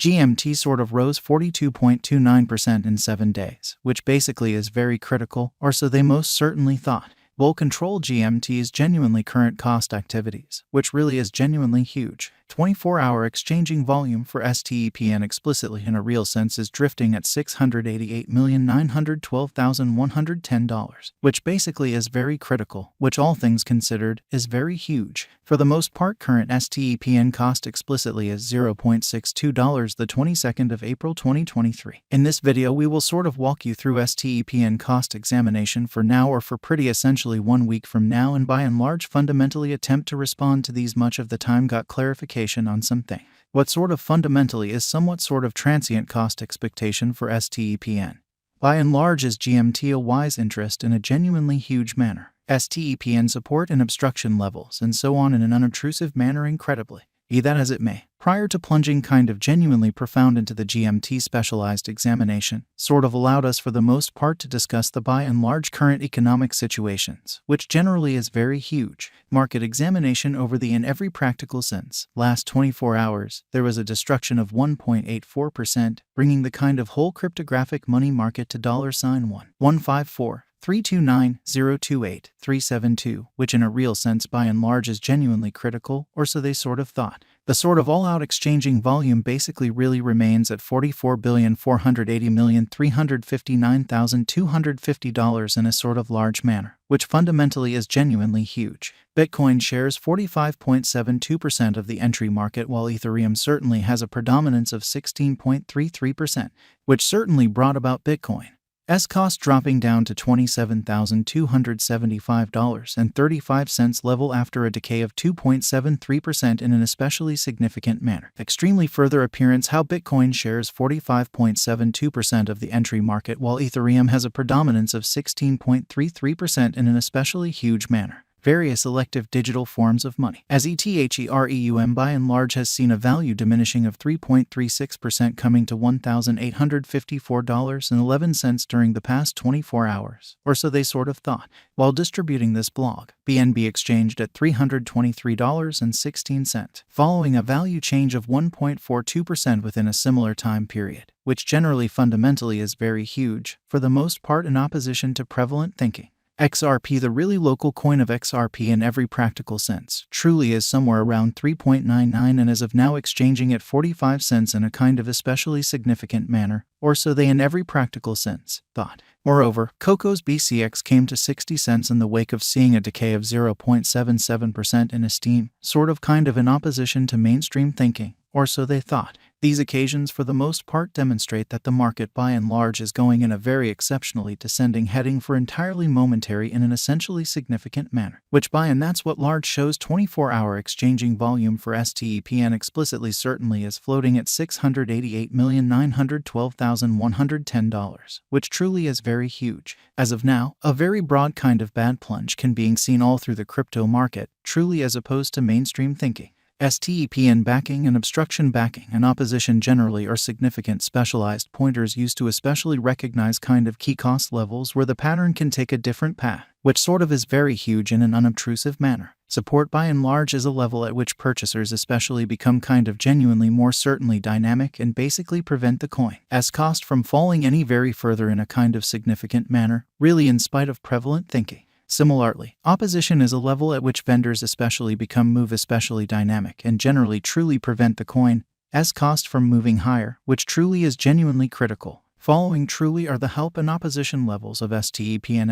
GMT sort of rose 42.29% in 7 days, which basically is very critical, or so they most certainly thought. Bull control GMT's genuinely current cost activities, which really is genuinely huge. 24-hour exchanging volume for STEPN explicitly in a real sense is drifting at $688,912,110, which basically is very critical, which all things considered is very huge. For the most part, current STEPN cost explicitly is $0.62 the 22nd of April 2023. In this video, we will sort of walk you through STEPN cost examination for now or for pretty essentially 1 week from now, and by and large fundamentally attempt to respond to these. Much of the time got clarification on something. What sort of fundamentally is somewhat sort of transient cost expectation for STEPN. By and large is GMT a wise interest in a genuinely huge manner. STEPN support and obstruction levels and so on in an unobtrusive manner incredibly. Be that as it may, prior to plunging kind of genuinely profound into the GMT specialized examination, sort of allowed us for the most part to discuss the by and large current economic situations, which generally is very huge. Market examination over the in every practical sense. Last 24 hours, there was a destruction of 1.84%, bringing the kind of whole cryptographic money market to $1.154,329,028,372, which in a real sense by and large is genuinely critical, or so they sort of thought. The sort of all-out exchanging volume basically really remains at $44,480,359,250 in a sort of large manner, which fundamentally is genuinely huge. Bitcoin shares 45.72% of the entry market, while Ethereum certainly has a predominance of 16.33%, which certainly brought about Bitcoin's cost dropping down to $27,275.35 level after a decay of 2.73% in an especially significant manner. Extremely further appearance how Bitcoin shares 45.72% of the entry market, while Ethereum has a predominance of 16.33% in an especially huge manner. Various elective digital forms of money. As Ethereum by and large has seen a value diminishing of 3.36% coming to $1,854.11 during the past 24 hours, or so they sort of thought. While distributing this blog, BNB exchanged at $323.16, following a value change of 1.42% within a similar time period, which generally fundamentally is very huge, for the most part in opposition to prevalent thinking. XRP, the really local coin of XRP in every practical sense, truly is somewhere around 3.99 and as of now exchanging at 45 cents in a kind of especially significant manner, or so they in every practical sense thought. Moreover, Coco's BCX came to 60 cents in the wake of seeing a decay of 0.77% in esteem, sort of kind of in opposition to mainstream thinking, or so they thought. These occasions for the most part demonstrate that the market by and large is going in a very exceptionally descending heading for entirely momentary in an essentially significant manner, which by and that's what large shows 24-hour exchanging volume for STEPN explicitly certainly is floating at $688,912,110, which truly is very huge. As of now, a very broad kind of bad plunge can being seen all through the crypto market, truly as opposed to mainstream thinking. STEPN backing and obstruction backing and opposition generally are significant specialized pointers used to especially recognize kind of key cost levels where the pattern can take a different path, which sort of is very huge in an unobtrusive manner. Support by and large is a level at which purchasers especially become kind of genuinely more certainly dynamic and basically prevent the coin's cost from falling any very further in a kind of significant manner, really in spite of prevalent thinking. Similarly, opposition is a level at which vendors especially move especially dynamic and generally truly prevent the coin's cost from moving higher, which truly is genuinely critical. Following truly are the help and opposition levels of STEPN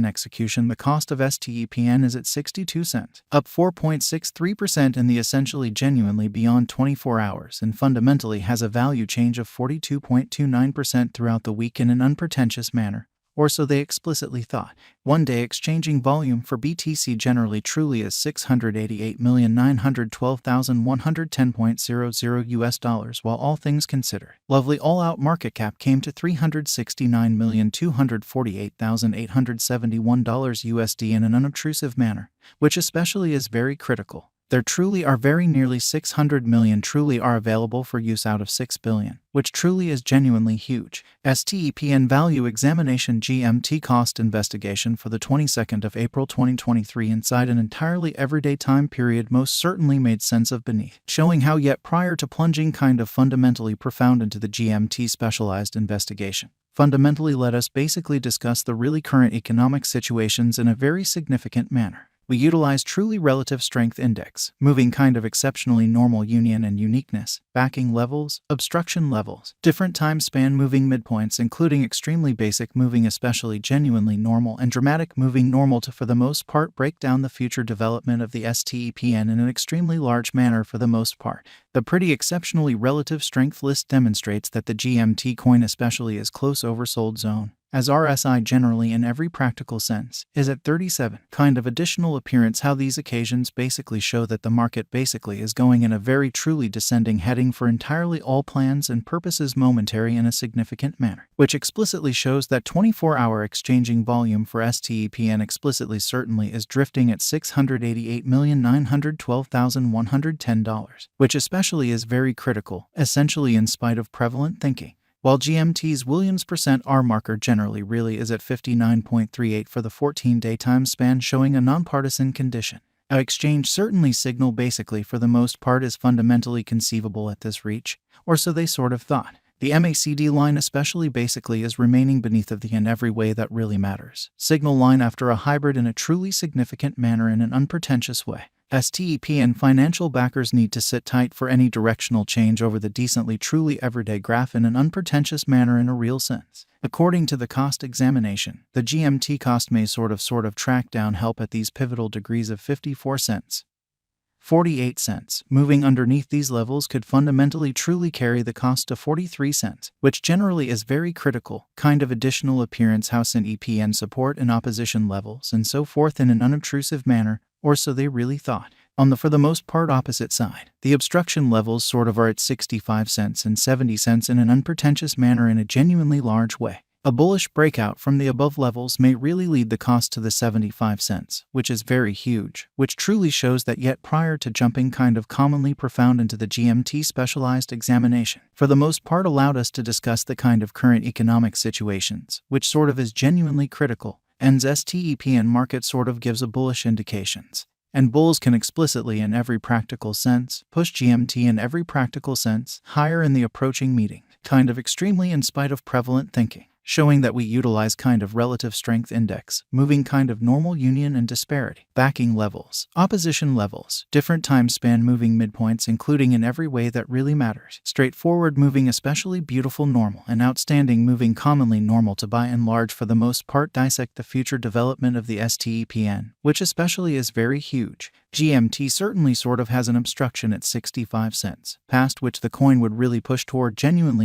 execution. The cost of STEPN is at 62 cents, up 4.63% in the essentially genuinely beyond 24 hours and fundamentally has a value change of 42.29% throughout the week in an unpretentious manner, or so they explicitly thought. One-day exchanging volume for BTC generally truly is $688,912,110.00 while all things considered. Lovely all-out market cap came to $369,248,871 USD in an unobtrusive manner, which especially is very critical. There truly are very nearly 600 million truly are available for use out of 6 billion, which truly is genuinely huge. STEPN Value Examination GMT Cost Investigation for the 22nd of April 2023 inside an entirely everyday time period most certainly made sense of beneath, showing how yet prior to plunging kind of fundamentally profound into the GMT specialized investigation. Fundamentally let us basically discuss the really current economic situations in a very significant manner. We utilize truly relative strength index, moving kind of exceptionally normal union and uniqueness, backing levels, obstruction levels, different time span moving midpoints including extremely basic moving especially genuinely normal and dramatic moving normal to for the most part break down the future development of the STEPN in an extremely large manner for the most part. The pretty exceptionally relative strength list demonstrates that the GMT coin especially is close oversold zone, as RSI generally in every practical sense is at 37. Kind of additional appearance how these occasions basically show that the market basically is going in a very truly descending heading for entirely all plans and purposes momentary in a significant manner, which explicitly shows that 24-hour exchanging volume for STEPN explicitly certainly is drifting at $688,912,110, which especially is very critical, essentially in spite of prevalent thinking. While GMT's Williams percent R marker generally really is at 59.38 for the 14-day time span showing a nonpartisan condition. Our exchange certainly signal basically for the most part is fundamentally conceivable at this reach, or so they sort of thought. The MACD line especially basically is remaining beneath of the in every way that really matters. Signal line after a hybrid in a truly significant manner in an unpretentious way. STEPN financial backers need to sit tight for any directional change over the decently truly everyday graph in an unpretentious manner in a real sense. According to the cost examination, the GMT cost may sort of track down help at these pivotal degrees of 54 cents. 48 cents. Moving underneath these levels could fundamentally truly carry the cost to 43 cents, which generally is very critical, kind of additional appearance house and EPN support and opposition levels and so forth in an unobtrusive manner, or so they really thought. On the for the most part opposite side, the obstruction levels sort of are at 65 cents and 70 cents in an unpretentious manner in a genuinely large way. A bullish breakout from the above levels may really lead the cost to the 75 cents, which is very huge, which truly shows that yet prior to jumping kind of commonly profound into the GMT specialized examination, for the most part allowed us to discuss the kind of current economic situations, which sort of is genuinely critical, and STEPN market sort of gives a bullish indications. And bulls can explicitly in every practical sense push GMT in every practical sense higher in the approaching meeting, kind of extremely in spite of prevalent thinking, showing that we utilize kind of relative strength index, moving kind of normal union and disparity, backing levels, opposition levels, different time span moving midpoints including in every way that really matters, straightforward moving especially beautiful normal and outstanding moving commonly normal to by and large for the most part dissect the future development of the STEPN, which especially is very huge. GMT certainly sort of has an obstruction at 65 cents, past which the coin would really push toward genuinely